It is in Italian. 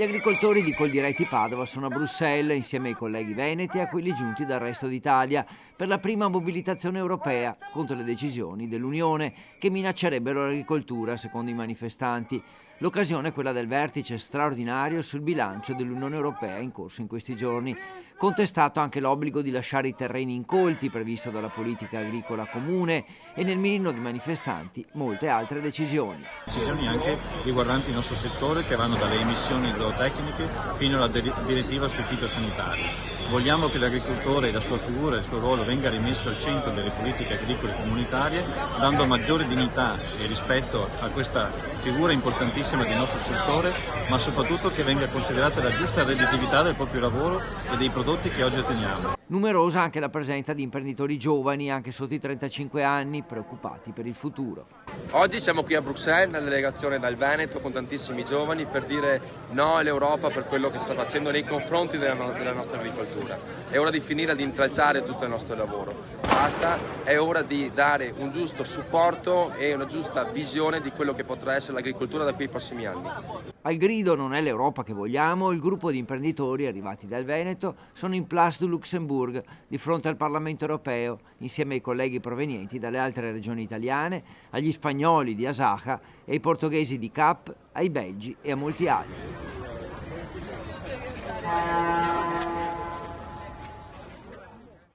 Gli agricoltori di Coldiretti Padova sono a Bruxelles insieme ai colleghi veneti e a quelli giunti dal resto d'Italia per la prima mobilitazione europea contro le decisioni dell'Unione che minaccerebbero l'agricoltura, secondo i manifestanti. L'occasione è quella del vertice straordinario sul bilancio dell'Unione Europea in corso in questi giorni. Contestato anche l'obbligo di lasciare i terreni incolti previsto dalla politica agricola comune e nel mirino di manifestanti molte altre decisioni. Decisioni anche riguardanti il nostro settore che vanno dalle emissioni zootecniche fino alla direttiva sui fitosanitari. Vogliamo che l'agricoltore, la sua figura e il suo ruolo venga rimesso al centro delle politiche agricole comunitarie, dando maggiore dignità e rispetto a questa figura importantissima del nostro settore, ma soprattutto che venga considerata la giusta redditività del proprio lavoro e dei prodotti che oggi otteniamo. Numerosa anche la presenza di imprenditori giovani, anche sotto i 35 anni, preoccupati per il futuro. Oggi siamo qui a Bruxelles, nella delegazione dal Veneto, con tantissimi giovani, per dire no all'Europa per quello che sta facendo nei confronti della nostra agricoltura. È ora di finire di intralciare tutto il nostro lavoro. Basta, è ora di dare un giusto supporto e una giusta visione di quello che potrà essere l'agricoltura da qui ai prossimi anni. Al grido "Non è l'Europa che vogliamo", il gruppo di imprenditori arrivati dal Veneto sono in Place du Luxembourg, di fronte al Parlamento europeo, insieme ai colleghi provenienti dalle altre regioni italiane, agli spagnoli di Asaja e ai portoghesi di Cap, ai belgi e a molti altri.